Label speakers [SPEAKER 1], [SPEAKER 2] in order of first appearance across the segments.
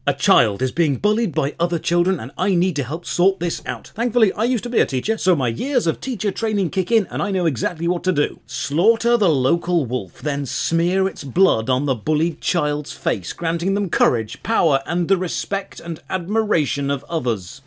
[SPEAKER 1] A child is being bullied by other children and I need to help sort this out. Thankfully, I used to be a teacher, so my years of teacher training kick in and I know exactly what to do. Slaughter the local wolf, then smear its blood on the bullied child's face, granting them courage, power, and the respect and admiration of others.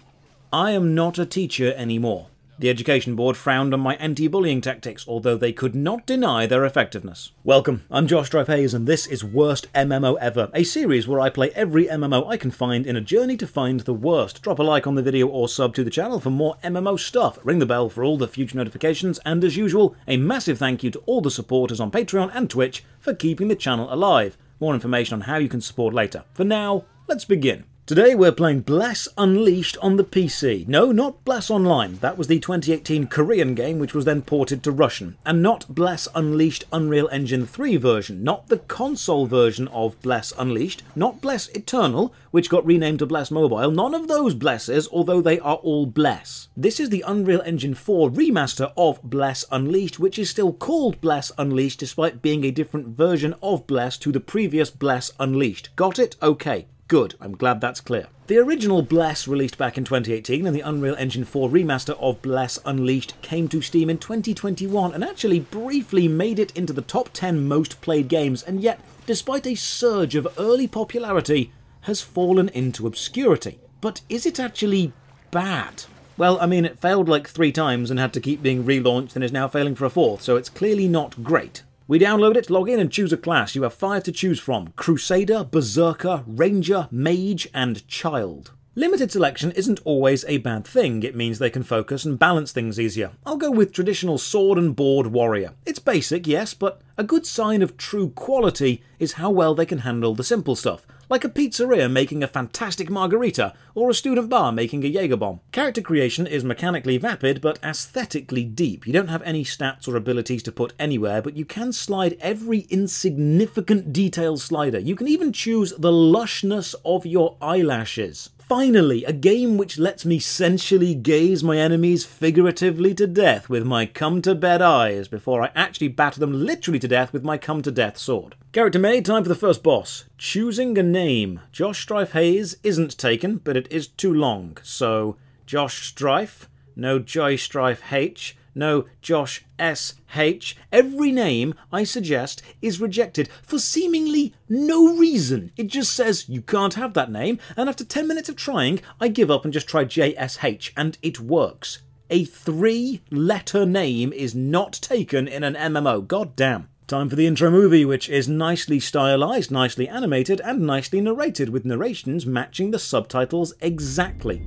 [SPEAKER 1] I am not a teacher anymore. The Education Board frowned on my anti-bullying tactics, although they could not deny their effectiveness. Welcome, I'm Josh Strife Hayes, and this is Worst MMO Ever, a series where I play every MMO I can find in a journey to find the worst. Drop a like on the video or sub to the channel for more MMO stuff, ring the bell for all the future notifications, and as usual, a massive thank you to all the supporters on Patreon and Twitch for keeping the channel alive. More information on how you can support later. For now, let's begin. Today we're playing Bless Unleashed on the PC. No, not Bless Online. That was the 2018 Korean game which was then ported to Russian. And not Bless Unleashed Unreal Engine 3 version. Not the console version of Bless Unleashed. Not Bless Eternal, which got renamed to Bless Mobile. None of those Blesses, although they are all Bless. This is the Unreal Engine 4 remaster of Bless Unleashed, which is still called Bless Unleashed despite being a different version of Bless to the previous Bless Unleashed. Got it? Okay. Good, I'm glad that's clear. The original Bless released back in 2018 and the Unreal Engine 4 remaster of Bless Unleashed came to Steam in 2021 and actually briefly made it into the top 10 most played games, and yet, despite a surge of early popularity, has fallen into obscurity. But is it actually bad? Well, I mean, it failed like 3 times and had to keep being relaunched and is now failing for a 4th, so it's clearly not great. We download it, log in and choose a class. You have 5 to choose from: Crusader, Berserker, Ranger, Mage, and Child. Limited selection isn't always a bad thing. It means they can focus and balance things easier. I'll go with traditional sword and board warrior. It's basic, yes, but a good sign of true quality is how well they can handle the simple stuff, like a pizzeria making a fantastic margarita, or a student bar making a Jaeger bomb. Character creation is mechanically vapid, but aesthetically deep. You don't have any stats or abilities to put anywhere, but you can slide every insignificant detail slider. You can even choose the lushness of your eyelashes. Finally, a game which lets me sensually gaze my enemies figuratively to death with my come-to-bed eyes before I actually batter them literally to death with my come-to-death sword. Character made, time for the first boss. Choosing a name. Josh Strife Hayes isn't taken, but it is too long. So, Josh Strife, no Joy Strife H, no Josh S.H. Every name I suggest is rejected for seemingly no reason. It just says you can't have that name, and after 10 minutes of trying, I give up and just try JSH, and it works. A 3-letter name is not taken in an MMO. God damn. Time for the intro movie, which is nicely stylized, nicely animated, and nicely narrated, with narrations matching the subtitles exactly.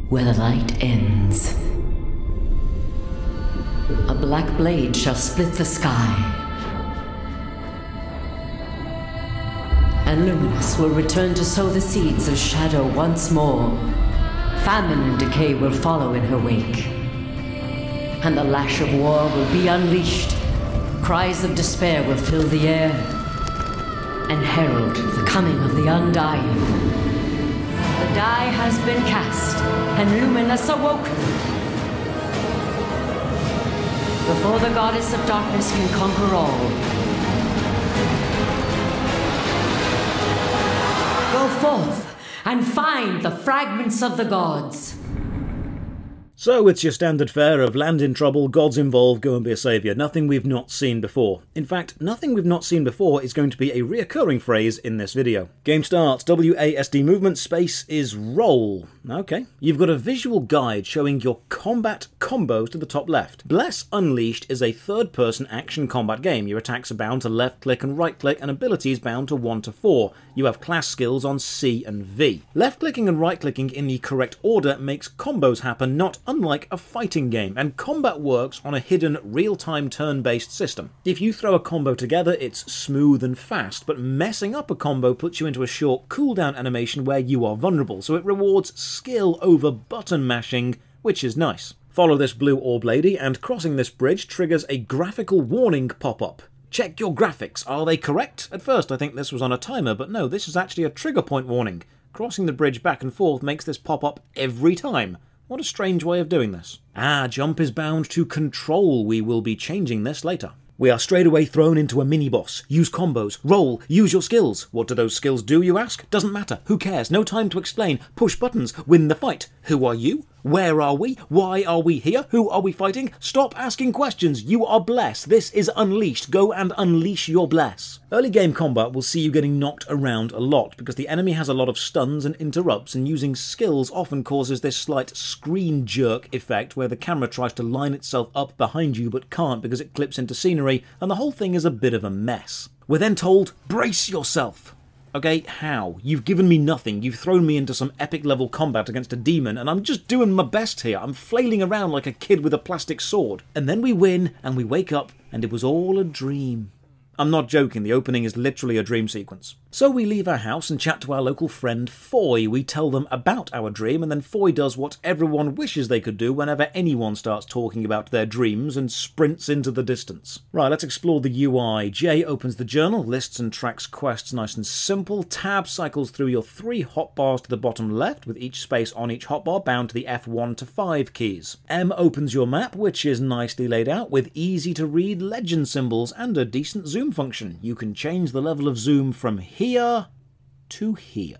[SPEAKER 2] Where the light ends, a black blade shall split the sky, and Luminous will return to sow the seeds of shadow once more. Famine and decay will follow in her wake, and the lash of war will be unleashed. Cries of despair will fill the air and herald the coming of the Undying. The die has been cast and Luminous awoken. Before the goddess of darkness can conquer all, go forth and find the fragments of the gods.
[SPEAKER 1] So it's your standard fare of land in trouble, gods involved, go and be a saviour. Nothing we've not seen before. In fact, nothing we've not seen before is going to be a reoccurring phrase in this video. Game starts, WASD movement, space is roll. Okay. You've got a visual guide showing your combat combos to the top left. Bless Unleashed is a third-person action combat game. Your attacks are bound to left click and right click, and abilities bound to 1 to 4. You have class skills on C and V. Left clicking and right clicking in the correct order makes combos happen, not unlike a fighting game, and combat works on a hidden real-time turn-based system. If you throw a combo together, it's smooth and fast, but messing up a combo puts you into a short cooldown animation where you are vulnerable, so it rewards skill over button mashing, which is nice. Follow this blue orb lady, and crossing this bridge triggers a graphical warning pop-up. Check your graphics, are they correct? At first I think this was on a timer, but no, this is actually a trigger point warning. Crossing the bridge back and forth makes this pop up every time. What a strange way of doing this. Ah, jump is bound to control. We will be changing this later. We are straight away thrown into a mini-boss. Use combos, roll, use your skills. What do those skills do, you ask? Doesn't matter. Who cares? No time to explain. Push buttons. Win the fight. Who are you? Where are we? Why are we here? Who are we fighting? Stop asking questions. You are Bless. This is Unleashed. Go and unleash your Bless. Early game combat will see you getting knocked around a lot because the enemy has a lot of stuns and interrupts, and using skills often causes this slight screen jerk effect where the camera tries to line itself up behind you but can't because it clips into scenery, and the whole thing is a bit of a mess. We're then told, brace yourself. Okay, how? You've given me nothing. You've thrown me into some epic level combat against a demon, and I'm just doing my best here. I'm flailing around like a kid with a plastic sword. And then we win, and we wake up, and it was all a dream. I'm not joking, the opening is literally a dream sequence. So we leave our house and chat to our local friend Foy. We tell them about our dream, and then Foy does what everyone wishes they could do whenever anyone starts talking about their dreams and sprints into the distance. Right, let's explore the UI. J opens the journal, lists and tracks quests nice and simple. Tab cycles through your 3 hotbars to the bottom left, with each space on each hotbar bound to the F1 to 5 keys. M opens your map, which is nicely laid out with easy to read legend symbols and a decent zoom function. You can change the level of zoom from here to here.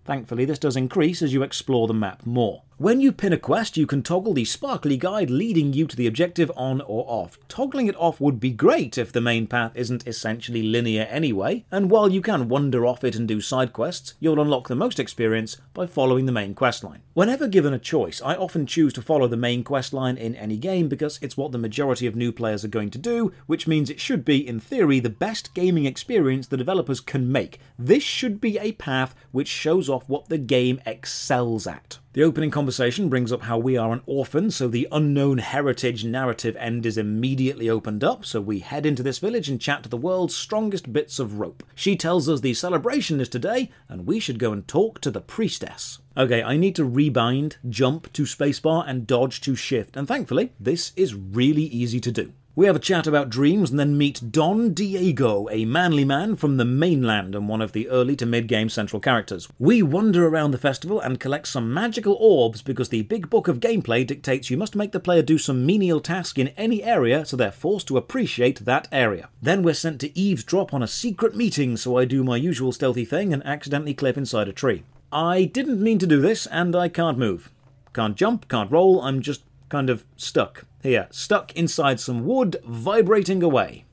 [SPEAKER 1] Thankfully, this does increase as you explore the map more. When you pin a quest, you can toggle the sparkly guide leading you to the objective on or off. Toggling it off would be great if the main path isn't essentially linear anyway, and while you can wander off it and do side quests, you'll unlock the most experience by following the main questline. Whenever given a choice, I often choose to follow the main questline in any game because it's what the majority of new players are going to do, which means it should be, in theory, the best gaming experience the developers can make. This should be a path which shows off what the game excels at. The opening conversation brings up how we are an orphan, so the unknown heritage narrative end is immediately opened up, so we head into this village and chat to the world's strongest bits of rope. She tells us the celebration is today, and we should go and talk to the priestess. Okay, I need to rebind, jump to spacebar, and dodge to shift, and thankfully, this is really easy to do. We have a chat about dreams and then meet Don Diego, a manly man from the mainland and one of the early to mid-game central characters. We wander around the festival and collect some magical orbs because the big book of gameplay dictates you must make the player do some menial task in any area, so they're forced to appreciate that area. Then we're sent to eavesdrop on a secret meeting, so I do my usual stealthy thing and accidentally clip inside a tree. I didn't mean to do this, and I can't move. Can't jump, can't roll, I'm just kind of stuck. Here, stuck inside some wood, vibrating away.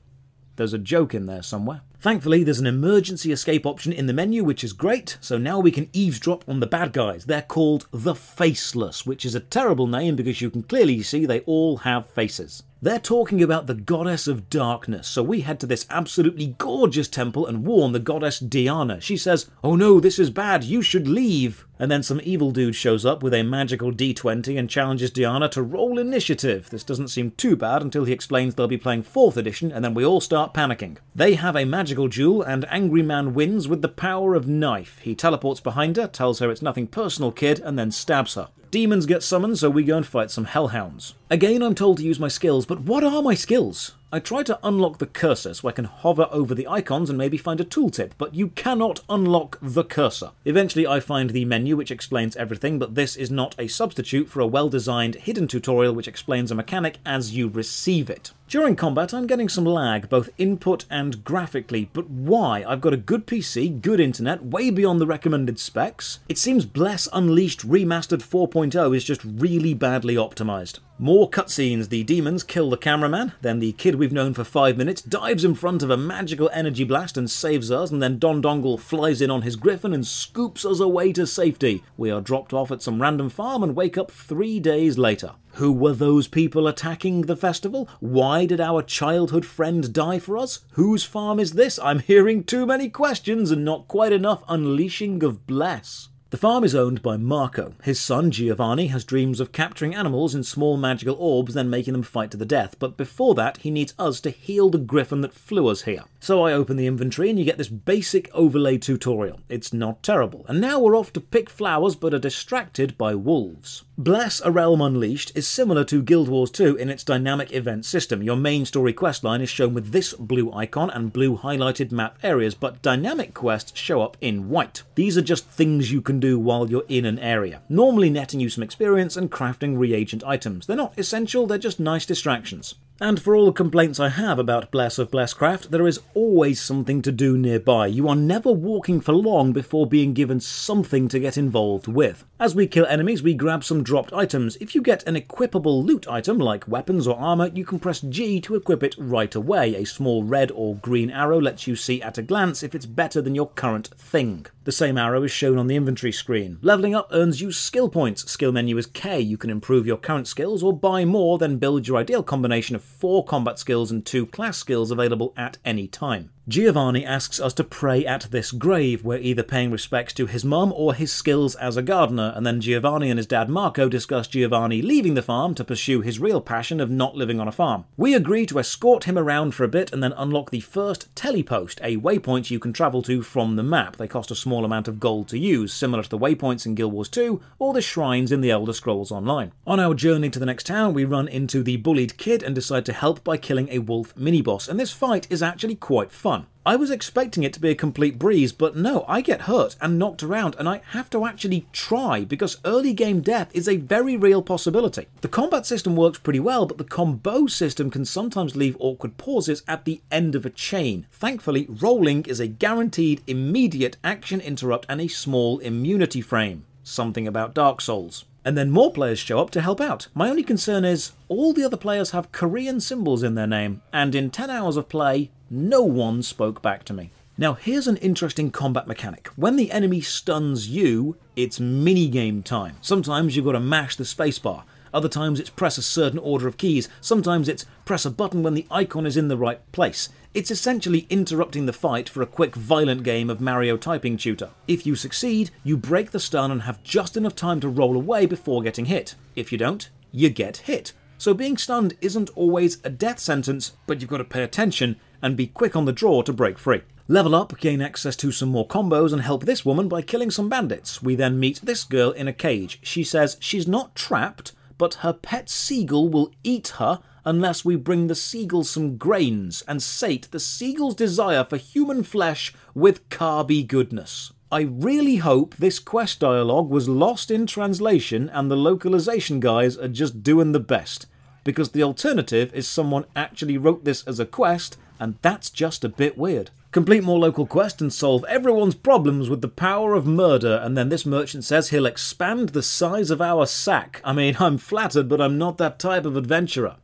[SPEAKER 1] There's a joke in there somewhere. Thankfully, there's an emergency escape option in the menu, which is great, so now we can eavesdrop on the bad guys. They're called the Faceless, which is a terrible name because you can clearly see they all have faces. They're talking about the goddess of darkness, so we head to this absolutely gorgeous temple and warn the goddess Diana. She says, "Oh no, this is bad, you should leave." And then some evil dude shows up with a magical D20 and challenges Diana to roll initiative. This doesn't seem too bad until he explains they'll be playing 4th edition, and then we all start panicking. They have a magical duel, and Angry Man wins with the power of knife. He teleports behind her, tells her it's nothing personal, kid, and then stabs her. Demons get summoned, so we go and fight some hellhounds. Again, I'm told to use my skills, but what are my skills? I try to unlock the cursor so I can hover over the icons and maybe find a tooltip, but you cannot unlock the cursor. Eventually I find the menu which explains everything, but this is not a substitute for a well-designed hidden tutorial which explains a mechanic as you receive it. During combat I'm getting some lag, both input and graphically, but why? I've got a good PC, good internet, way beyond the recommended specs. It seems Bless Unleashed Remastered 4.0 is just really badly optimized. More cutscenes. The demons kill the cameraman, then the kid we've known for 5 minutes dives in front of a magical energy blast and saves us, and then Don Dongle flies in on his griffin and scoops us away to safety. We are dropped off at some random farm and wake up 3 days later. Who were those people attacking the festival? Why did our childhood friend die for us? Whose farm is this? I'm hearing too many questions and not quite enough unleashing of Bless. The farm is owned by Marco. His son, Giovanni, has dreams of capturing animals in small magical orbs, then making them fight to the death, but before that, he needs us to heal the griffin that flew us here. So I open the inventory and you get this basic overlay tutorial. It's not terrible. And now we're off to pick flowers, but are distracted by wolves. Bless, A Realm Unleashed is similar to Guild Wars 2 in its dynamic event system. Your main story questline is shown with this blue icon and blue highlighted map areas, but dynamic quests show up in white. These are just things you can do while you're in an area, normally netting you some experience and crafting reagent items. They're not essential, they're just nice distractions. And for all the complaints I have about Bless of Blesscraft, there is always something to do nearby. You are never walking for long before being given something to get involved with. As we kill enemies, we grab some dropped items. If you get an equipable loot item like weapons or armor, you can press G to equip it right away. A small red or green arrow lets you see at a glance if it's better than your current thing. The same arrow is shown on the inventory screen. Leveling up earns you skill points. Skill menu is K. You can improve your current skills or buy more, then build your ideal combination of 4 combat skills and 2 class skills available at any time. Giovanni asks us to pray at this grave. We're either paying respects to his mum or his skills as a gardener, and then Giovanni and his dad Marco discuss Giovanni leaving the farm to pursue his real passion of not living on a farm. We agree to escort him around for a bit and then unlock the first telepost, a waypoint you can travel to from the map. They cost a small amount of gold to use, similar to the waypoints in Guild Wars 2 or the shrines in the Elder Scrolls Online. On our journey to the next town, we run into the bullied kid and decide to help by killing a wolf mini-boss, and this fight is actually quite fun. I was expecting it to be a complete breeze, but no, I get hurt and knocked around, and I have to actually try because early game death is a very real possibility. The combat system works pretty well, but the combo system can sometimes leave awkward pauses at the end of a chain. Thankfully, rolling is a guaranteed immediate action interrupt and a small immunity frame. Something about Dark Souls. And then more players show up to help out. My only concern is, all the other players have Korean symbols in their name, and in 10 hours of play, no one spoke back to me. Now here's an interesting combat mechanic. When the enemy stuns you, it's minigame time. Sometimes you've got to mash the spacebar. Other times it's press a certain order of keys. Sometimes it's press a button when the icon is in the right place. It's essentially interrupting the fight for a quick violent game of Mario Typing Tutor. If you succeed, you break the stun and have just enough time to roll away before getting hit. If you don't, you get hit. So being stunned isn't always a death sentence, but you've got to pay attention and be quick on the draw to break free. Level up, gain access to some more combos and help this woman by killing some bandits. We then meet this girl in a cage. She says she's not trapped, but her pet seagull will eat her unless we bring the seagull some grains and sate the seagull's desire for human flesh with carby goodness. I really hope this quest dialogue was lost in translation and the localization guys are just doing the best, because the alternative is someone actually wrote this as a quest, and that's just a bit weird. Complete more local quests and solve everyone's problems with the power of murder, and then this merchant says he'll expand the size of our sack. I mean, I'm flattered, but I'm not that type of adventurer.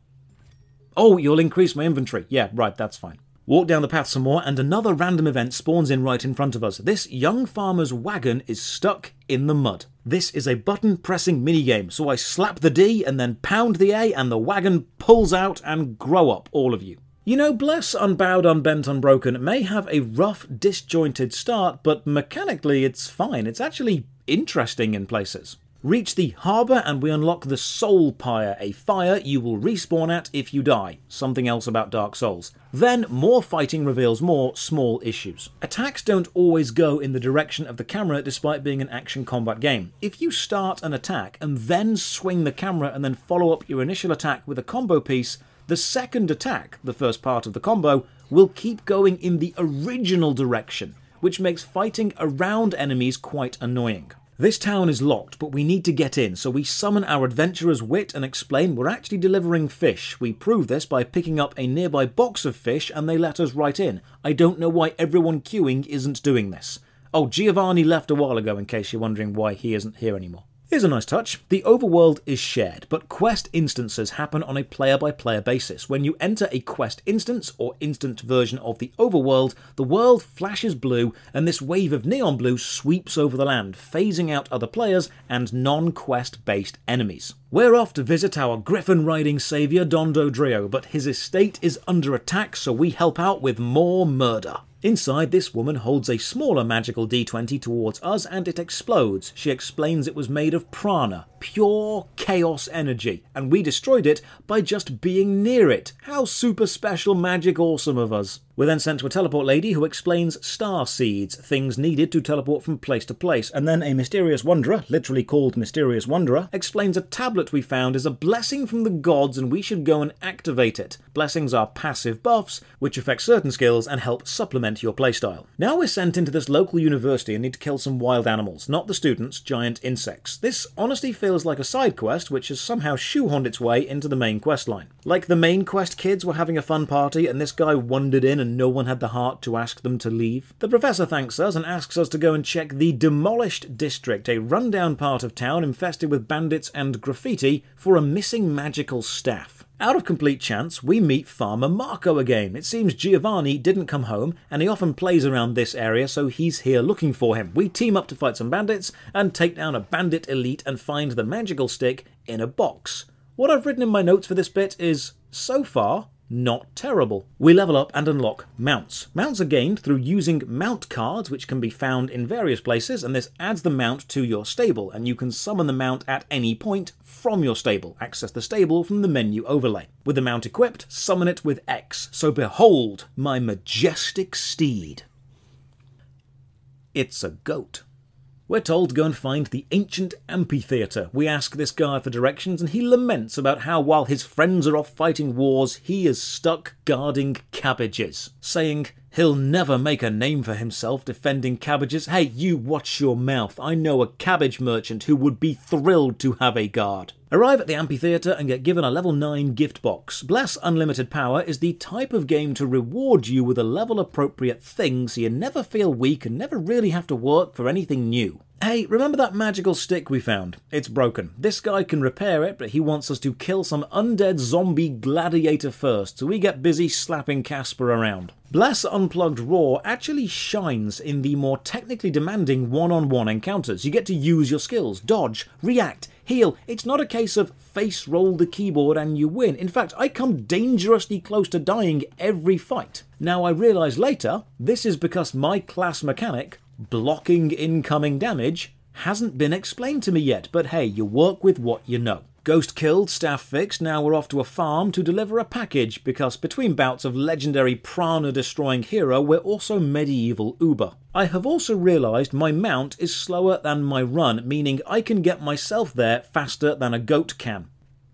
[SPEAKER 1] Oh, you'll increase my inventory. Yeah, right, that's fine. Walk down the path some more, and another random event spawns in right in front of us. This young farmer's wagon is stuck in the mud. This is a button-pressing minigame, so I slap the D and then pound the A, and the wagon pulls out and grow up, all of you. You know, Bless, Unbowed, Unbent, Unbroken may have a rough, disjointed start, but mechanically it's fine. It's actually interesting in places. Reach the harbour and we unlock the Soul Pyre, a fire you will respawn at if you die. Something else about Dark Souls. Then more fighting reveals more small issues. Attacks don't always go in the direction of the camera despite being an action combat game. If you start an attack and then swing the camera and then follow up your initial attack with a combo piece, the second attack, the first part of the combo, will keep going in the original direction, which makes fighting around enemies quite annoying. This town is locked, but we need to get in, so we summon our adventurer's wit and explain we're actually delivering fish. We prove this by picking up a nearby box of fish and they let us right in. I don't know why everyone queuing isn't doing this. Oh, Giovanni left a while ago in case you're wondering why he isn't here anymore. Here's a nice touch. The overworld is shared, but quest instances happen on a player-by-player basis. When you enter a quest instance, or instant version of the overworld, the world flashes blue, and this wave of neon blue sweeps over the land, phasing out other players and non-quest-based enemies. We're off to visit our griffin-riding saviour Don Dodrio, but his estate is under attack, so we help out with more murder. Inside, this woman holds a smaller magical D20 towards us and it explodes. She explains it was made of prana, pure chaos energy, and we destroyed it by just being near it. How super special magic awesome of us. We're then sent to a teleport lady who explains star seeds, things needed to teleport from place to place, and then a mysterious wanderer, literally called Mysterious Wanderer, explains a tablet we found is a blessing from the gods and we should go and activate it. Blessings are passive buffs, which affect certain skills and help supplement your playstyle. Now we're sent into this local university and need to kill some wild animals, not the students, giant insects. This honestly feels like a side quest which has somehow shoehorned its way into the main quest line. Like the main quest kids were having a fun party and this guy wandered in and no one had the heart to ask them to leave. The professor thanks us and asks us to go and check the Demolished District, a rundown part of town infested with bandits and graffiti, for a missing magical staff. Out of complete chance, we meet Farmer Marco again. It seems Giovanni didn't come home, and he often plays around this area, so he's here looking for him. We team up to fight some bandits, and take down a bandit elite and find the magical stick in a box. What I've written in my notes for this bit is, so far, not terrible. We level up and unlock mounts. Mounts are gained through using mount cards, which can be found in various places, and this adds the mount to your stable, and you can summon the mount at any point from your stable. Access the stable from the menu overlay. With the mount equipped, summon it with X. So behold, my majestic steed. It's a goat. We're told to go and find the ancient amphitheatre. We ask this guy for directions and he laments about how while his friends are off fighting wars, he is stuck guarding cabbages, saying he'll never make a name for himself defending cabbages. Hey, you watch your mouth. I know a cabbage merchant who would be thrilled to have a guard. Arrive at the amphitheatre and get given a level 9 gift box. Bless Unlimited Power is the type of game to reward you with a level appropriate thing so you never feel weak and never really have to work for anything new. Hey, remember that magical stick we found? It's broken. This guy can repair it, but he wants us to kill some undead zombie gladiator first, so we get busy slapping Casper around. Bless Unplugged Raw actually shines in the more technically demanding one-on-one encounters. You get to use your skills, dodge, react, heal. It's not a case of face roll the keyboard and you win. In fact, I come dangerously close to dying every fight. Now I realise later, this is because my class mechanic, blocking incoming damage, hasn't been explained to me yet, but hey, you work with what you know. Ghost killed, staff fixed, now we're off to a farm to deliver a package, because between bouts of legendary prana-destroying hero, we're also medieval uber. I have also realised my mount is slower than my run, meaning I can get myself there faster than a goat can.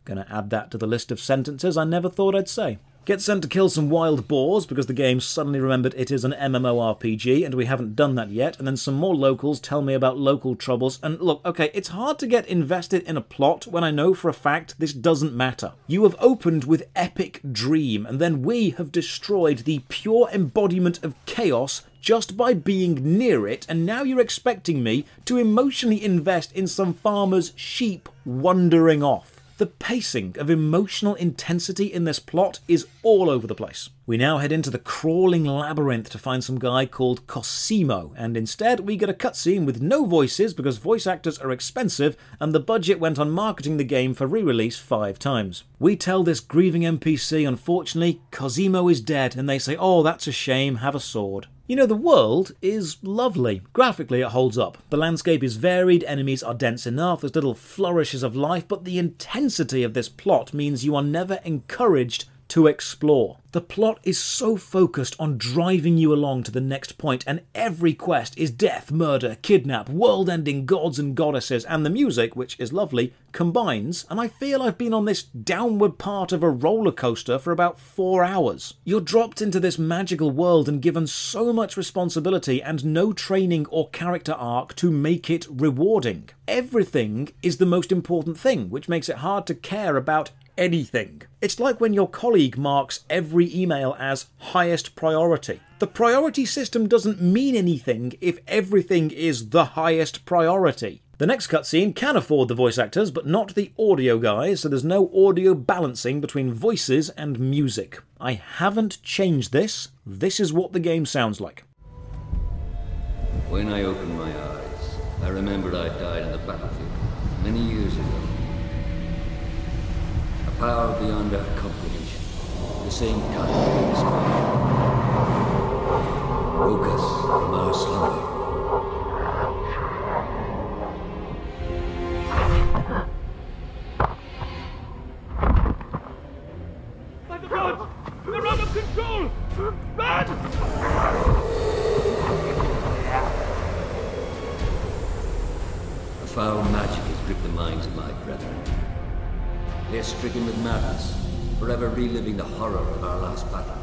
[SPEAKER 1] Gonna add that to the list of sentences I never thought I'd say. Get sent to kill some wild boars because the game suddenly remembered it is an MMORPG and we haven't done that yet, and then some more locals tell me about local troubles, and look, okay, it's hard to get invested in a plot when I know for a fact this doesn't matter. You have opened with epic dream, and then we have destroyed the pure embodiment of chaos just by being near it, and now you're expecting me to emotionally invest in some farmer's sheep wandering off. The pacing of emotional intensity in this plot is all over the place. We now head into the crawling labyrinth to find some guy called Cosimo, and instead we get a cutscene with no voices because voice actors are expensive and the budget went on marketing the game for re-release 5 times. We tell this grieving NPC, unfortunately, Cosimo is dead, and they say, oh, that's a shame, have a sword. You know, the world is lovely. Graphically, it holds up. The landscape is varied, enemies are dense enough, there's little flourishes of life, but the intensity of this plot means you are never encouraged to explore. The plot is so focused on driving you along to the next point, and every quest is death, murder, kidnap, world-ending gods and goddesses, and the music, which is lovely, combines, and I feel I've been on this downward part of a roller coaster for about 4 hours. You're dropped into this magical world and given so much responsibility and no training or character arc to make it rewarding. Everything is the most important thing, which makes it hard to care about anything. It's like when your colleague marks every email as highest priority. The priority system doesn't mean anything if everything is the highest priority. The next cutscene can afford the voice actors, but not the audio guys, so there's no audio balancing between voices and music. I haven't changed this. This is what the game sounds like.
[SPEAKER 3] When I opened my eyes, I remembered I died in the battlefield many years ago. A power beyond our comprehension, the same kind of inspired, woke us from our slumber.
[SPEAKER 4] By the gods! We're out of control! Run!
[SPEAKER 3] foul magic has gripped the minds of my brethren. They are stricken with madness, forever reliving the horror of our last battle.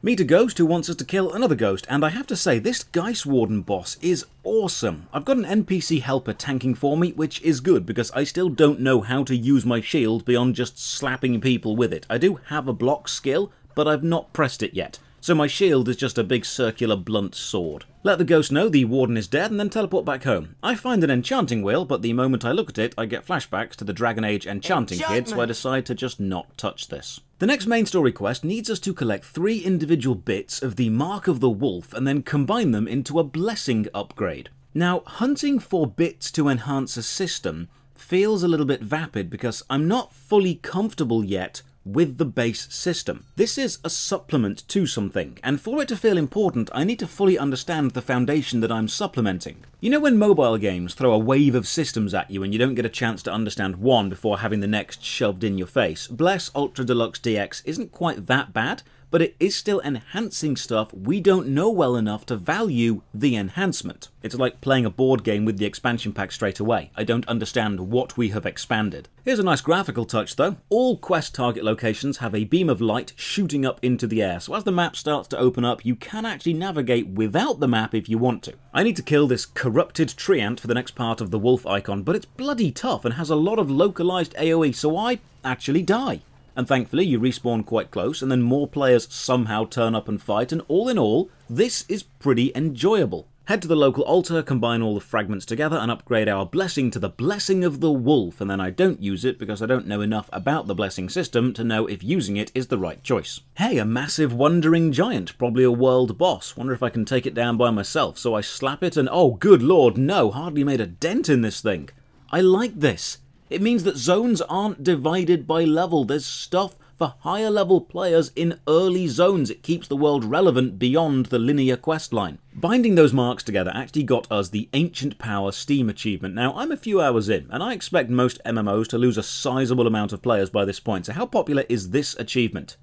[SPEAKER 1] Meet a ghost who wants us to kill another ghost, and I have to say, this Geist Warden boss is awesome. I've got an NPC helper tanking for me, which is good, because I still don't know how to use my shield beyond just slapping people with it. I do have a block skill, but I've not pressed it yet. So my shield is just a big circular blunt sword. Let the ghost know the warden is dead and then teleport back home. I find an enchanting wheel, but the moment I look at it, I get flashbacks to the Dragon Age enchanting kit, so I decide to just not touch this. The next main story quest needs us to collect 3 individual bits of the Mark of the Wolf and then combine them into a blessing upgrade. Now, hunting for bits to enhance a system feels a little bit vapid because I'm not fully comfortable yet with the base system. This is a supplement to something, and for it to feel important, I need to fully understand the foundation that I'm supplementing. You know when mobile games throw a wave of systems at you and you don't get a chance to understand one before having the next shoved in your face? Bless Ultra Deluxe DX isn't quite that bad, but it is still enhancing stuff we don't know well enough to value the enhancement. It's like playing a board game with the expansion pack straight away. I don't understand what we have expanded. Here's a nice graphical touch though. All quest target locations have a beam of light shooting up into the air, so as the map starts to open up, you can actually navigate without the map if you want to. I need to kill this corrupted tree ant for the next part of the wolf icon, but it's bloody tough and has a lot of localized AoE, so I actually die. And thankfully you respawn quite close, and then more players somehow turn up and fight, and all in all, this is pretty enjoyable. Head to the local altar, combine all the fragments together, and upgrade our blessing to the Blessing of the Wolf, and then I don't use it because I don't know enough about the blessing system to know if using it is the right choice. Hey, a massive wandering giant, probably a world boss. Wonder if I can take it down by myself, so I slap it and oh good lord, no, hardly made a dent in this thing. I like this. It means that zones aren't divided by level. There's stuff for higher level players in early zones. It keeps the world relevant beyond the linear questline. Binding those marks together actually got us the Ancient Power Steam achievement. Now, I'm a few hours in, and I expect most MMOs to lose a sizable amount of players by this point. So how popular is this achievement?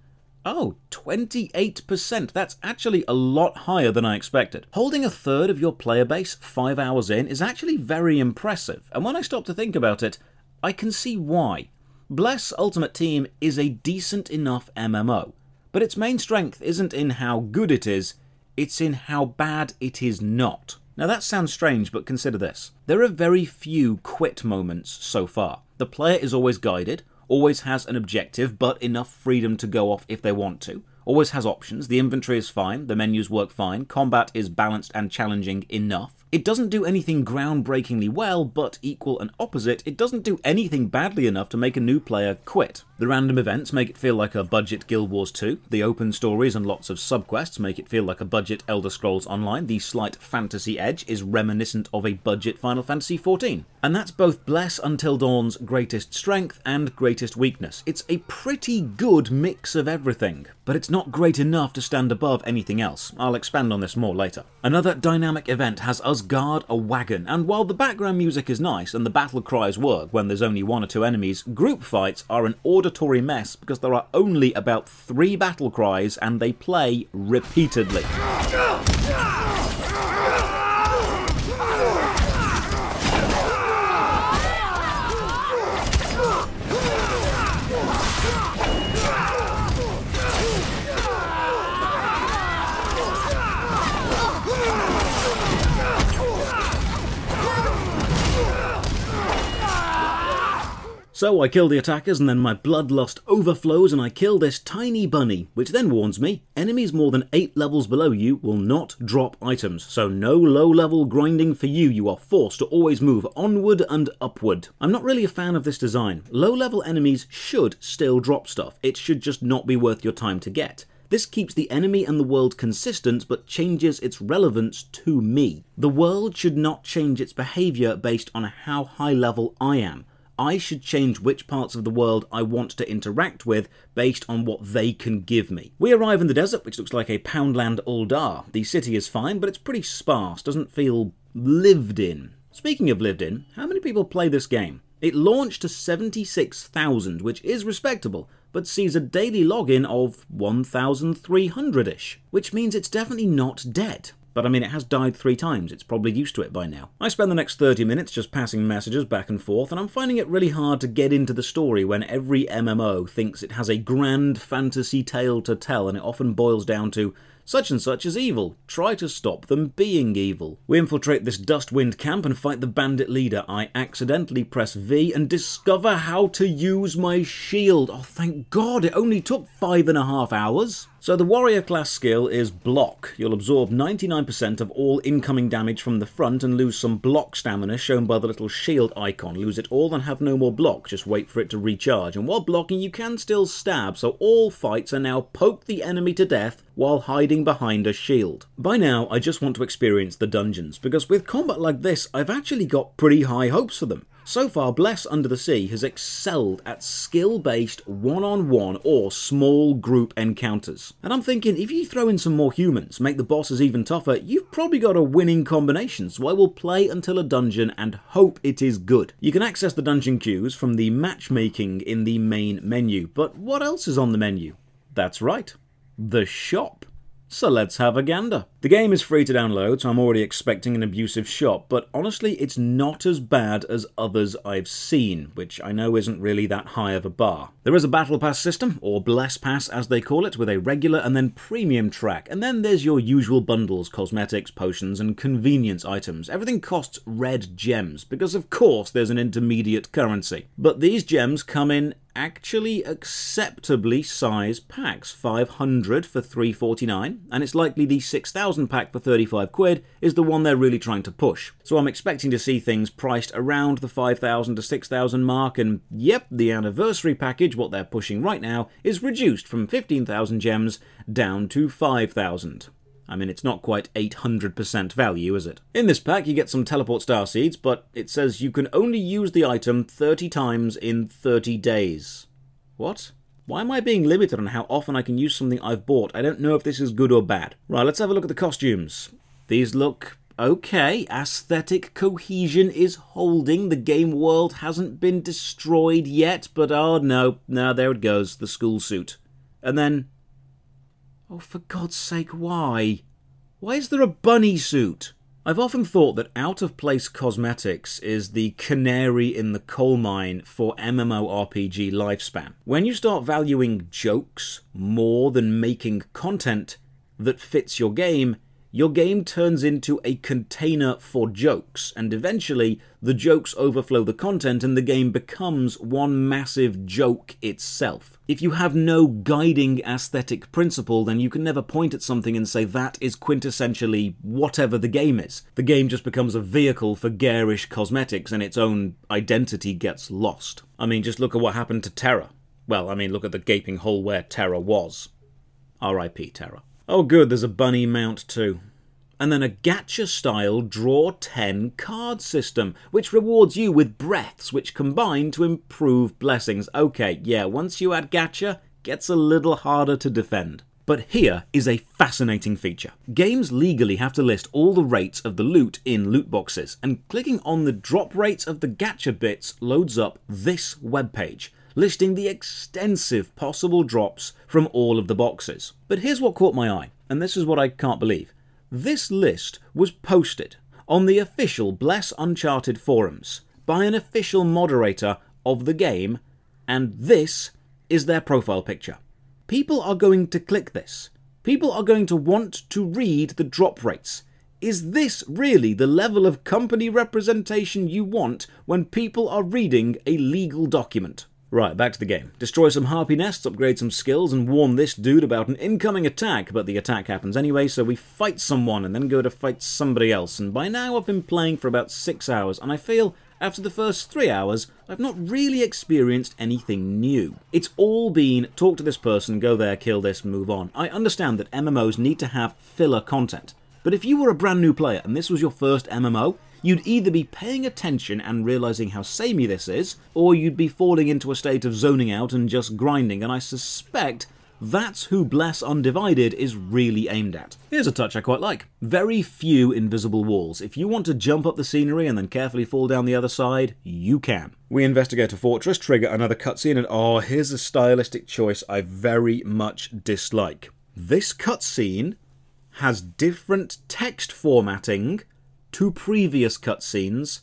[SPEAKER 1] Oh, 28%. That's actually a lot higher than I expected. Holding a third of your player base 5 hours in is actually very impressive. And when I stop to think about it, I can see why. Bless Ultimate Team is a decent enough MMO, but its main strength isn't in how good it is, it's in how bad it is not. Now that sounds strange, but consider this. There are very few quit moments so far. The player is always guided, always has an objective, but enough freedom to go off if they want to, always has options, the inventory is fine, the menus work fine, combat is balanced and challenging enough. It doesn't do anything groundbreakingly well, but equal and opposite, it doesn't do anything badly enough to make a new player quit. The random events make it feel like a budget Guild Wars 2, the open stories and lots of subquests make it feel like a budget Elder Scrolls Online, the slight fantasy edge is reminiscent of a budget Final Fantasy XIV. And that's both Bless Until Dawn's greatest strength and greatest weakness. It's a pretty good mix of everything, but it's not great enough to stand above anything else. I'll expand on this more later. Another dynamic event has us guard a wagon, and while the background music is nice and the battle cries work when there's only 1 or 2 enemies, group fights are an auditory mess because there are only about 3 battle cries and they play repeatedly. So I kill the attackers and then my bloodlust overflows and I kill this tiny bunny, which then warns me, enemies more than 8 levels below you will not drop items, so no low level grinding for you, you are forced to always move onward and upward. I'm not really a fan of this design. Low level enemies should still drop stuff, it should just not be worth your time to get. This keeps the enemy and the world consistent, but changes its relevance to me. The world should not change its behaviour based on how high level I am. I should change which parts of the world I want to interact with based on what they can give me. We arrive in the desert, which looks like a Poundland Uldar. The city is fine, but it's pretty sparse, doesn't feel lived in. Speaking of lived in, how many people play this game? It launched to 76,000, which is respectable, but sees a daily login of 1,300-ish, which means it's definitely not dead. But I mean, it has died 3 times, it's probably used to it by now. I spend the next 30 minutes just passing messages back and forth, and I'm finding it really hard to get into the story when every MMO thinks it has a grand fantasy tale to tell, and it often boils down to such and such is evil. Try to stop them being evil. We infiltrate this Dustwind camp and fight the bandit leader. I accidentally press V and discover how to use my shield. Oh, thank God, it only took 5.5 hours. So the warrior class skill is block. You'll absorb 99% of all incoming damage from the front and lose some block stamina shown by the little shield icon. Lose it all and have no more block, just wait for it to recharge. And while blocking you can still stab, so all fights are now poke the enemy to death while hiding behind a shield. By now I just want to experience the dungeons, because with combat like this I've actually got pretty high hopes for them. So far, Bless Under the Sea has excelled at skill-based one-on-one or small group encounters. And I'm thinking, if you throw in some more humans, make the bosses even tougher, you've probably got a winning combination, so I will play until a dungeon and hope it is good. You can access the dungeon queues from the matchmaking in the main menu, but what else is on the menu? That's right, the shop. So let's have a gander. The game is free to download, so I'm already expecting an abusive shop, but honestly it's not as bad as others I've seen, which I know isn't really that high of a bar. There is a Battle Pass system, or Bless Pass as they call it, with a regular and then premium track, and then there's your usual bundles, cosmetics, potions, and convenience items. Everything costs red gems, because of course there's an intermediate currency. But these gems come in actually acceptably sized packs. 500 for $3.49, and it's likely the 6,000 pack for 35 quid is the one they're really trying to push. So I'm expecting to see things priced around the 5,000 to 6,000 mark, and yep, the anniversary package, what they're pushing right now, is reduced from 15,000 gems down to 5,000. I mean, it's not quite 800% value, is it? In this pack, you get some teleport star seeds, but it says you can only use the item 30 times in 30 days. What? Why am I being limited on how often I can use something I've bought? I don't know if this is good or bad. Right, let's have a look at the costumes. These look okay. Aesthetic cohesion is holding. The game world hasn't been destroyed yet, but oh no, there it goes, the school suit. And then, oh, for God's sake, why? Why is there a bunny suit? I've often thought that out-of-place cosmetics is the canary in the coal mine for MMORPG lifespan. When you start valuing jokes more than making content that fits your game turns into a container for jokes, and eventually the jokes overflow the content and the game becomes one massive joke itself. If you have no guiding aesthetic principle, then you can never point at something and say that is quintessentially whatever the game is. The game just becomes a vehicle for garish cosmetics and its own identity gets lost. I mean, just look at what happened to Terra. Well, I mean, look at the gaping hole where Terra was. R.I.P. Terra. Oh good, there's a bunny mount too. And then a gacha-style draw 10 card system, which rewards you with breaths, which combine to improve blessings. Okay, yeah, once you add gacha, gets a little harder to defend. But here is a fascinating feature. Games legally have to list all the rates of the loot in loot boxes, and clicking on the drop rates of the gacha bits loads up this webpage, listing the extensive possible drops from all of the boxes. But here's what caught my eye, and this is what I can't believe. This list was posted on the official Bless Uncharted forums by an official moderator of the game, and this is their profile picture. People are going to click this. People are going to want to read the drop rates. Is this really the level of company representation you want when people are reading a legal document? Right, back to the game. Destroy some harpy nests, upgrade some skills, and warn this dude about an incoming attack, but the attack happens anyway, so we fight someone and then go to fight somebody else, and by now I've been playing for about 6 hours, and I feel, after the first 3 hours, I've not really experienced anything new. It's all been, talk to this person, go there, kill this, move on. I understand that MMOs need to have filler content, but if you were a brand new player and this was your first MMO, you'd either be paying attention and realizing how samey this is, or you'd be falling into a state of zoning out and just grinding, and I suspect that's who Bless Undivided is really aimed at. Here's a touch I quite like. Very few invisible walls. If you want to jump up the scenery and then carefully fall down the other side, you can. We investigate a fortress, trigger another cutscene, and oh, here's a stylistic choice I very much dislike. This cutscene has different text formatting to previous cutscenes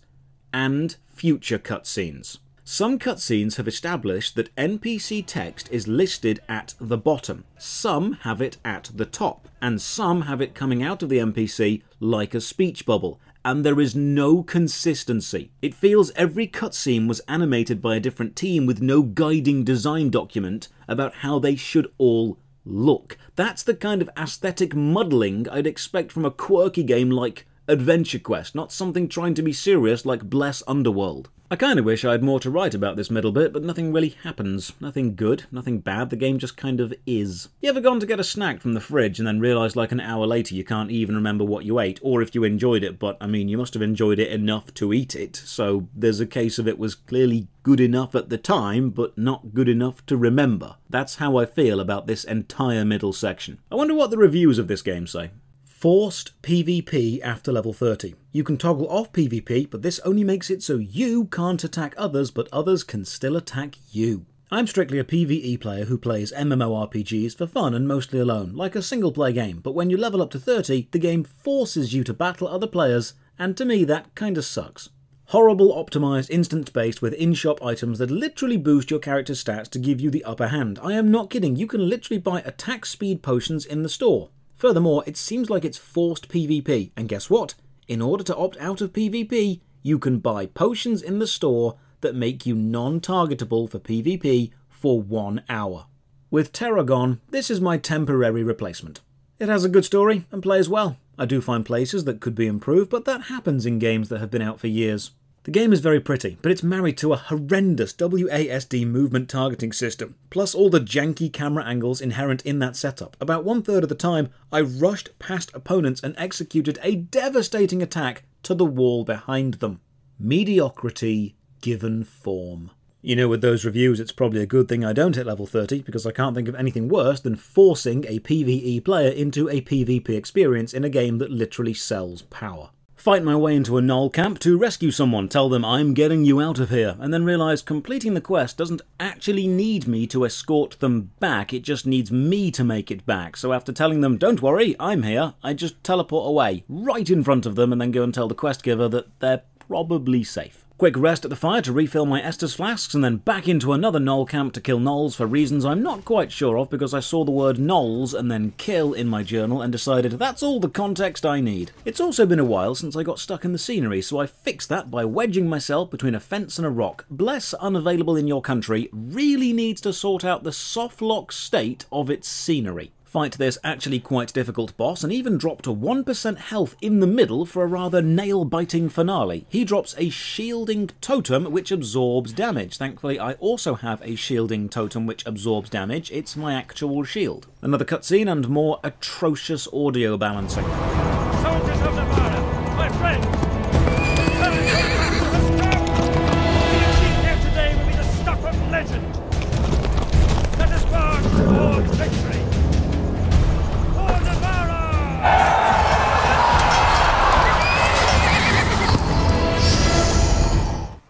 [SPEAKER 1] and future cutscenes. Some cutscenes have established that NPC text is listed at the bottom, some have it at the top, and some have it coming out of the NPC like a speech bubble, and there is no consistency. It feels every cutscene was animated by a different team with no guiding design document about how they should all look. That's the kind of aesthetic muddling I'd expect from a quirky game like Adventure Quest, not something trying to be serious like Bless Underworld. I kinda wish I had more to write about this middle bit, but nothing really happens. Nothing good, nothing bad, the game just kind of is. You ever gone to get a snack from the fridge and then realised like an hour later you can't even remember what you ate, or if you enjoyed it, but I mean you must have enjoyed it enough to eat it, so there's a case of it was clearly good enough at the time, but not good enough to remember. That's how I feel about this entire middle section. I wonder what the reviews of this game say. Forced PvP after level 30. You can toggle off PvP, but this only makes it so you can't attack others, but others can still attack you. I'm strictly a PvE player who plays MMORPGs for fun and mostly alone, like a single-player game, but when you level up to 30, the game forces you to battle other players, and to me that kinda sucks. Horrible optimised instance-based with in-shop items that literally boost your character's stats to give you the upper hand. I am not kidding, you can literally buy attack speed potions in the store. Furthermore, it seems like it's forced PvP, and guess what? In order to opt out of PvP, you can buy potions in the store that make you non-targetable for PvP for 1 hour. With Terra gone, this is my temporary replacement. It has a good story and plays well. I do find places that could be improved, but that happens in games that have been out for years. The game is very pretty, but it's married to a horrendous WASD movement targeting system, plus all the janky camera angles inherent in that setup. About 1/3 of the time, I rushed past opponents and executed a devastating attack to the wall behind them. Mediocrity given form. You know, with those reviews, it's probably a good thing I don't hit level 30, because I can't think of anything worse than forcing a PvE player into a PvP experience in a game that literally sells power. Fight my way into a null camp to rescue someone, tell them I'm getting you out of here, and then realise completing the quest doesn't actually need me to escort them back, it just needs me to make it back. So after telling them, don't worry, I'm here, I just teleport away, right in front of them, and then go and tell the quest giver that they're probably safe. Quick rest at the fire to refill my Estus flasks, and then back into another Gnoll camp to kill Gnolls for reasons I'm not quite sure of, because I saw the word Gnolls and then kill in my journal and decided that's all the context I need. It's also been a while since I got stuck in the scenery, so I fixed that by wedging myself between a fence and a rock. Bless, unavailable in your country, really needs to sort out the softlock state of its scenery. Fight this actually quite difficult boss and even drop to 1% health in the middle for a rather nail-biting finale. He drops a shielding totem which absorbs damage. Thankfully I also have a shielding totem which absorbs damage. It's my actual shield. Another cutscene and more atrocious audio balancing.
[SPEAKER 4] Soldiers of Navarra, my friends! Here today will be the stuff of legend. Let us march towards victory.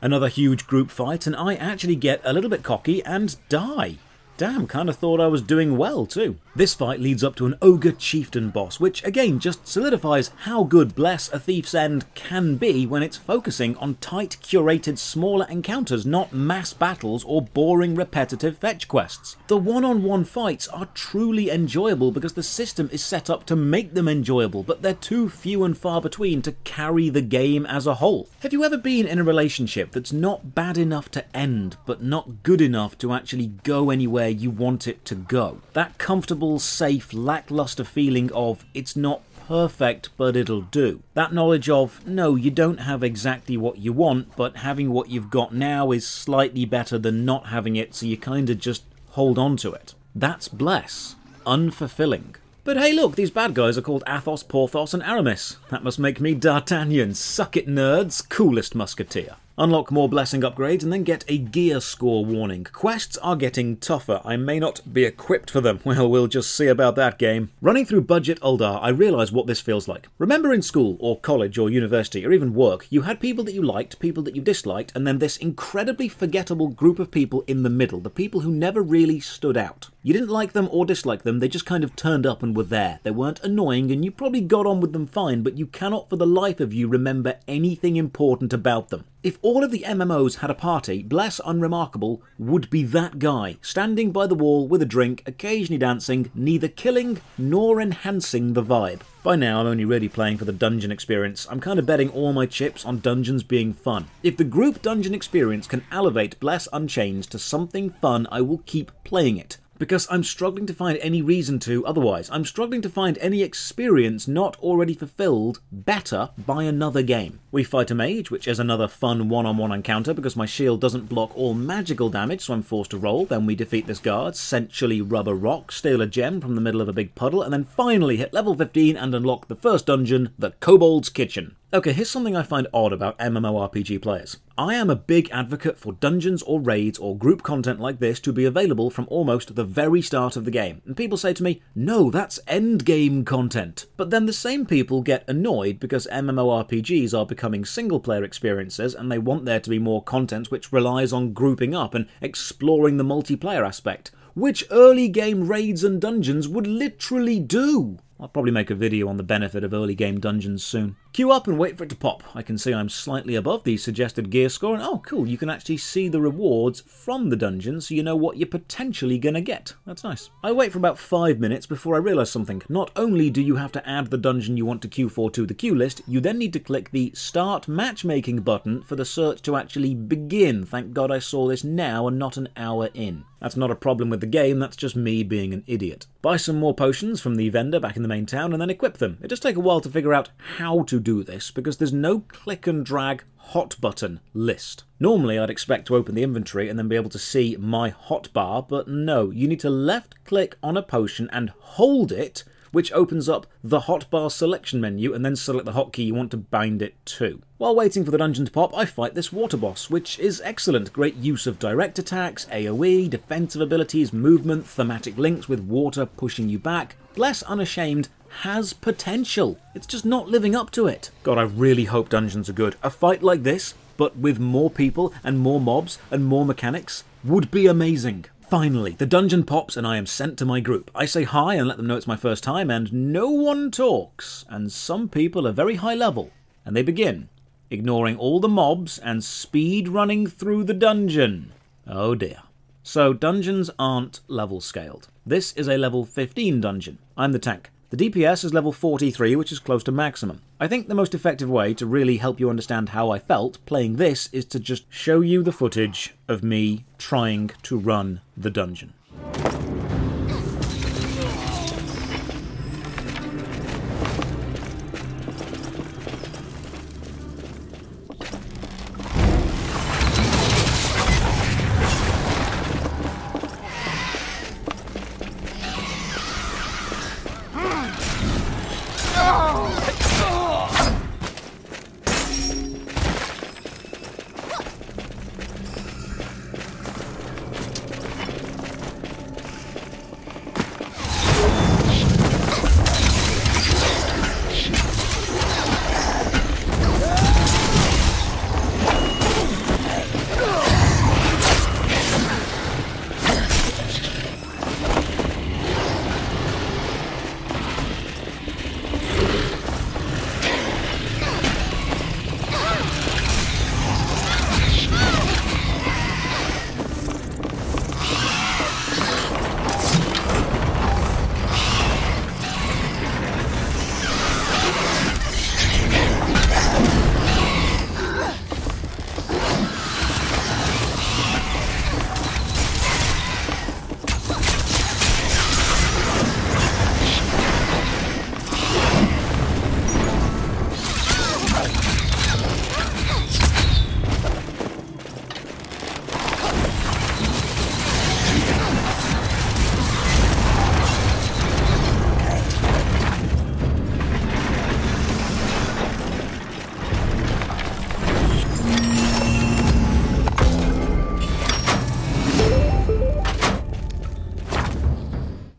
[SPEAKER 1] Another huge group fight, and I actually get a little bit cocky and die. Damn, kinda thought I was doing well too. This fight leads up to an Ogre Chieftain boss, which again just solidifies how good Bless A Thief's End can be when it's focusing on tight, curated, smaller encounters, not mass battles or boring, repetitive fetch quests. The one-on-one fights are truly enjoyable because the system is set up to make them enjoyable, but they're too few and far between to carry the game as a whole. Have you ever been in a relationship that's not bad enough to end, but not good enough to actually go anywhere you want it to go? That comfortable, safe, lackluster feeling of it's not perfect but it'll do. That knowledge of no, you don't have exactly what you want, but having what you've got now is slightly better than not having it, so you kinda just hold on to it. That's Bless. Unfulfilling. But hey look, these bad guys are called Athos, Porthos and Aramis. That must make me D'Artagnan, suck it nerds, coolest musketeer. Unlock more blessing upgrades and then get a gear score warning. Quests are getting tougher. I may not be equipped for them. Well, we'll just see about that game. Running through Budget Uldar, I realise what this feels like. Remember in school, or college, or university, or even work, you had people that you liked, people that you disliked, and then this incredibly forgettable group of people in the middle, the people who never really stood out. You didn't like them or dislike them, they just kind of turned up and were there. They weren't annoying and you probably got on with them fine, but you cannot for the life of you remember anything important about them. If all of the MMOs had a party, Bless Unremarkable would be that guy, standing by the wall with a drink, occasionally dancing, neither killing nor enhancing the vibe. By now I'm only really playing for the dungeon experience. I'm kind of betting all my chips on dungeons being fun. If the group dungeon experience can elevate Bless Unchained to something fun, I will keep playing it. Because I'm struggling to find any reason to otherwise. I'm struggling to find any experience not already fulfilled better by another game. We fight a mage, which is another fun one-on-one encounter because my shield doesn't block all magical damage, so I'm forced to roll. Then we defeat this guard, essentially rub a rock, steal a gem from the middle of a big puddle, and then finally hit level 15 and unlock the first dungeon, the Kobold's Kitchen. Okay, here's something I find odd about MMORPG players. I am a big advocate for dungeons or raids or group content like this to be available from almost the very start of the game. And people say to me, no, that's endgame content. But then the same people get annoyed because MMORPGs are becoming single-player experiences and they want there to be more content which relies on grouping up and exploring the multiplayer aspect, which early game raids and dungeons would literally do. I'll probably make a video on the benefit of early game dungeons soon. Queue up and wait for it to pop. I can see I'm slightly above the suggested gear score, and oh cool, you can actually see the rewards from the dungeon so you know what you're potentially gonna get. That's nice. I wait for about 5 minutes before I realise something. Not only do you have to add the dungeon you want to queue for to the queue list, you then need to click the Start Matchmaking button for the search to actually begin. Thank God I saw this now and not an hour in. That's not a problem with the game, that's just me being an idiot. Buy some more potions from the vendor back in the main town and then equip them. It does take a while to figure out how to do this because there's no click and drag hot button list. Normally I'd expect to open the inventory and then be able to see my hotbar, but no, you need to left click on a potion and hold it, which opens up the hotbar selection menu and then select the hotkey you want to bind it to. While waiting for the dungeon to pop, I fight this water boss, which is excellent. Great use of direct attacks, AoE, defensive abilities, movement, thematic links with water pushing you back. Bless Unashamed has potential. It's just not living up to it. God, I really hope dungeons are good. A fight like this, but with more people and more mobs and more mechanics, would be amazing. Finally, the dungeon pops and I am sent to my group. I say hi and let them know it's my first time and no one talks. And some people are very high level. And they begin, ignoring all the mobs and speed running through the dungeon. Oh dear. So dungeons aren't level scaled. This is a level 15 dungeon. I'm the tank. The DPS is level 43, which is close to maximum. I think the most effective way to really help you understand how I felt playing this is to just show you the footage of me trying to run the dungeon.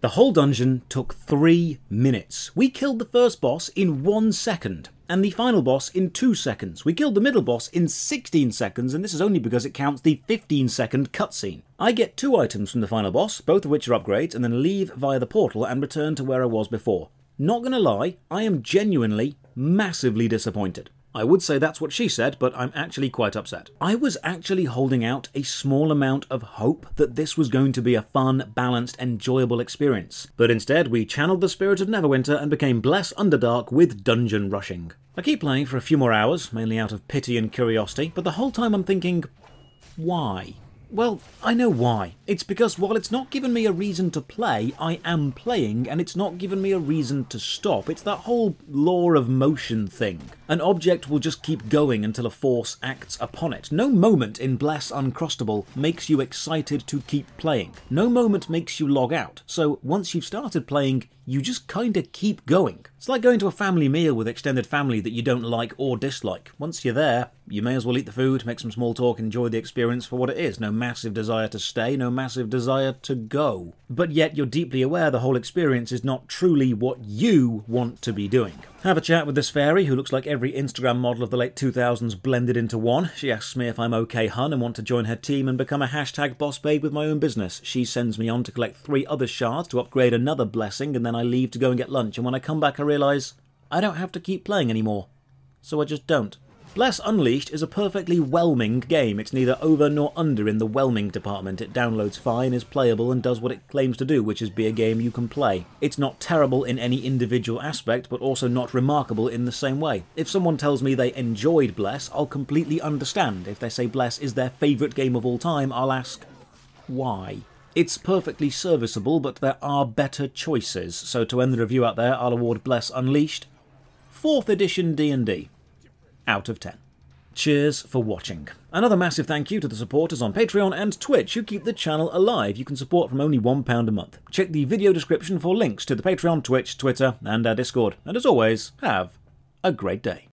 [SPEAKER 1] The whole dungeon took 3 minutes. We killed the first boss in 1 second, and the final boss in 2 seconds. We killed the middle boss in 16 seconds, and this is only because it counts the 15-second cutscene. I get 2 items from the final boss, both of which are upgrades, and then leave via the portal and return to where I was before. Not gonna lie, I am genuinely massively disappointed. I would say that's what she said, but I'm actually quite upset. I was actually holding out a small amount of hope that this was going to be a fun, balanced, enjoyable experience. But instead, we channeled the spirit of Neverwinter and became Bless Underdark with dungeon rushing. I keep playing for a few more hours, mainly out of pity and curiosity, but the whole time I'm thinking, why? Well, I know why. It's because while it's not given me a reason to play, I am playing, and it's not given me a reason to stop. It's that whole law of motion thing. An object will just keep going until a force acts upon it. No moment in Bless Uncrustable makes you excited to keep playing. No moment makes you log out. So once you've started playing, you just kinda keep going. It's like going to a family meal with extended family that you don't like or dislike. Once you're there, you may as well eat the food, make some small talk, enjoy the experience for what it is. No massive desire to stay, no massive desire to go. But yet you're deeply aware the whole experience is not truly what you want to be doing. Have a chat with this fairy who looks like every Instagram model of the late 2000s blended into one. She asks me if I'm okay, hun, and want to join her team and become a hashtag boss babe with my own business. She sends me on to collect 3 other shards to upgrade another blessing, and then I leave to go and get lunch, and when I come back I realise I don't have to keep playing anymore. So I just don't. Bless Unleashed is a perfectly whelming game. It's neither over nor under in the whelming department. It downloads fine, is playable, and does what it claims to do, which is be a game you can play. It's not terrible in any individual aspect, but also not remarkable in the same way. If someone tells me they enjoyed Bless, I'll completely understand. If they say Bless is their favourite game of all time, I'll ask, why? It's perfectly serviceable, but there are better choices. So to end the review out there, I'll award Bless Unleashed 4th edition D&D. Out of 10. Cheers for watching. Another massive thank you to the supporters on Patreon and Twitch who keep the channel alive. You can support from only £1 a month. Check the video description for links to the Patreon, Twitch, Twitter and our Discord. And as always, have a great day.